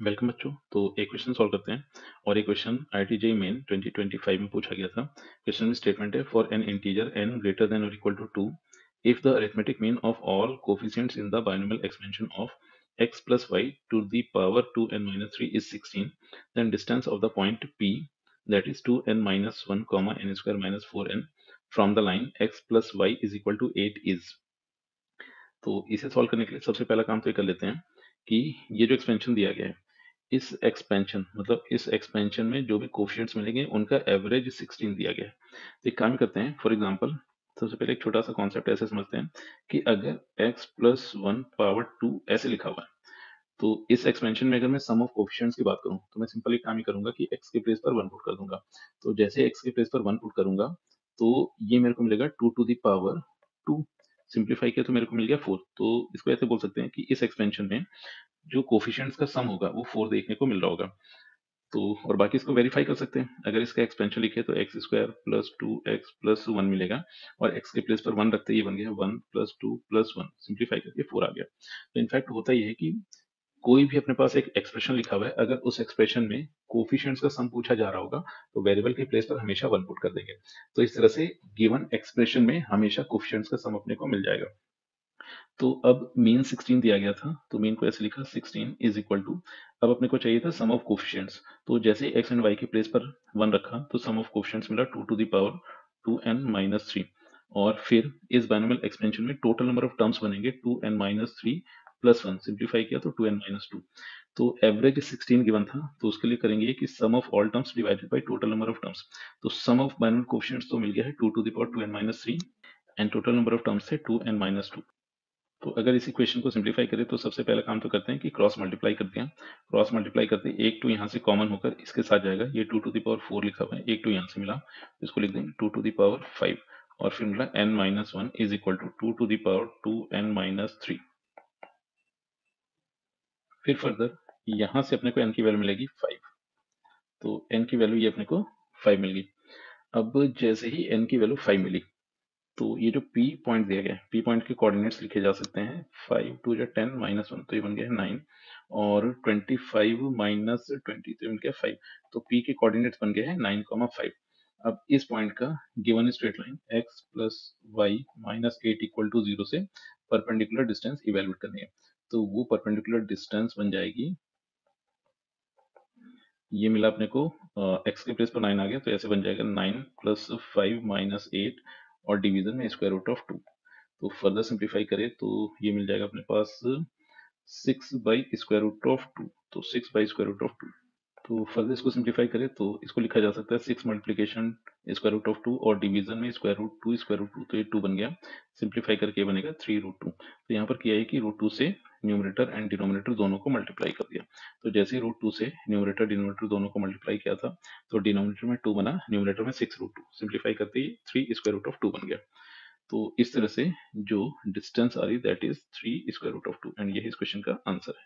Welcome बच्चों। तो एक क्वेश्चन सॉल्व करते हैं और एक क्वेश्चन आईआईटी जेईई मेन 2025 में पूछा गया था। क्वेश्चन में स्टेटमेंट है for an integer n greater than और equal to 2 if the arithmetic mean of all coefficients in the binomial expansion of x plus y to the power 2n minus 3 is 16, then distance of the point P, that is 2n minus 1 comma n square minus 4n from the line x plus y is equal to 8 is। तो इसे solve करने के लिए सबसे पहला काम तो ये कर लेते हैं कि ये जो एक्सपेंशन दिया गया है, इस एक्सपेंशन मतलब इस एक्सपेंशन में जो भी कोफिशिएंट्स मिलेंगे उनका एवरेज 16 दिया गया है। तो एक काम करते हैं, फॉर एग्जांपल सबसे पहले एक छोटा सा कॉन्सेप्ट ऐसे समझते हैं कि अगर x plus one power two ऐसे लिखा हुआ है, तो इस एक्सपेंशन में अगर मैं सम ऑफ कोफिशिएंट्स की बात करूं तो मैं सिंपली काम ही करूंगा कि x के प्लेस पर वन पुट कर दूंगा। तो जैसे x के प्लेस पर वन पुट करूंगा तो ये मेरे को मिलेगा 2 टू द पावर 2। सिंप्लीफाई किया तो मेरे को मिल गया 4। तो इसको ऐसे बोल सकते हैं कि इस एक्सपेंशन में जो कोफिशिएंट्स का सम होगा वो 4 देखने को मिल रहा होगा। तो और बाकी इसको वेरीफाई कर सकते हैं, अगर इसका एक्सपेंशन लिखे तो x square plus two x plus one मिलेगा और एक्स के प्लेस पर वन रखते ही बन गया one plus two plus one, simplify करके 4 आ गया। तो इनफैक्ट होता यह है कि कोई भी अपने पास एक एक्सप्रेशन लिखा हुआ है, अगर उस एक्सप्रेशन में कोफिशिएंट्स का सम पूछा जा रहा होगा तो वेरिएबल के प्लेस पर हमेशा वन पुट कर देंगे। तो इस तरह से गिवन एक्सप्रेशन में हमेशा कोफिशिएंट्स का सम अपने को मिल जाएगा। तो अब मीन 16 दिया गया था, तो मीन को ऐसे लिखा 16 इज इक्वल टू, अब अपने को चाहिए था सम ऑफ कोफिशिएंट्स। तो जैसे एक्स एंड वाई के प्लेस पर वन रखा तो सम ऑफ कोफिशिएंट्स मिला 2 to the power 2n minus 3। और फिर इस बाइनोमियल एक्सपेंशन में टोटल नंबर ऑफ टर्म्स बनेंगे 2n minus 3 plus one, simplify किया तो 2n माइनस 2। तो एवरेज 16 गिवन था, तो उसके लिए करेंगे कि sum of all terms divided by total number of terms. तो सम ऑफ बाइनोमियल कोफिशिएंट्स तो मिल गया है 2 to the power 2n minus 3 and total number of terms है 2n माइनस 2। तो अगर इस इक्वेशन को सिंप्लीफाई करें तो सबसे पहला काम तो करते हैं कि क्रॉस मल्टीप्लाई करते हैं। क्रॉस मल्टीप्लाई करते हैं, एक टू यहाँ से कॉमन होकर इसके साथ जाएगा, ये 2 टू द पावर 4 लिखा हुआ है, एक टू यहाँ से मिला, इसको लिख देंगे 2 टू द पावर 5 और फिर मिला n minus one is equal to 2 to the power 2n minus 3। फिर फर्दर यहाँ से अपने को n की वैल्यू मिलेगी 5। तो n की वैल्यू ये अपने को 5 मिल गई। अब जैसे ही n की वैल्यू 5 मिली तो ये जो P पॉइंट दिया गया है, P पॉइंट के कोऑर्डिनेट्स लिखे जा सकते हैं 5 टू जो 10 माइनस वन, तो ये बन गया है 9 और 25 माइनस 20 तो ये बन गया 5। तो P के कोऑर्डिनेट्स बन गए हैं 9,5। अब इस पॉइंट का given straight line x plus y minus 8 equal to 0 से परपेंडिकुलर डिस्टेंस इवेलुएट करनी है। तो वो परपेंडिकुलर डिस्टेंस बन जाएगी, ये मिला अपने को, x के प्लेस पर 9 आ गया तो ऐसे बन जाएगा 9 प्लस 5 माइनस 8 और डिवीजन में स्क्वायर रूट ऑफ 2। तो फर्दर सिंप्लीफाई करें तो ये मिल जाएगा अपने पास 6 बाई स्क्वायर रूट ऑफ 2। तो 6 बाई स्क्वायर रूट ऑफ 2। तो फर्दर इसको सिंप्लीफाई करें तो इसको लिखा जा सकता है 6 मल्टीप्लीकेशन स्क्वायर रूट ऑफ 2 और डिवीजन में स्क्वायर रूट 2, तो ये 2 बन गया। सिंप्लीफाई करके बनेगा 3 रूट 2। तो यहाँ पर किया है कि रूट 2 से न्यूमरेटर एंड डिनोमिनेटर दोनों को मल्टीप्लाई कर दिया। तो जैसे ही रूट 2 से न्यूमरेटर डिनोमिनेटर दोनों को मल्टीप्लाई किया था तो डिनोमिनेटर में 2 बना, न्यूमरेटर में 6 रूट 2, सिंप्लीफाई करते ही 3 स्क्वायर रूट ऑफ 2 बन गया। तो इस तरह से जो डिस्टेंस आ रही that is 3 square root of 2 and यही इस क्वेश्चन का आंसर है।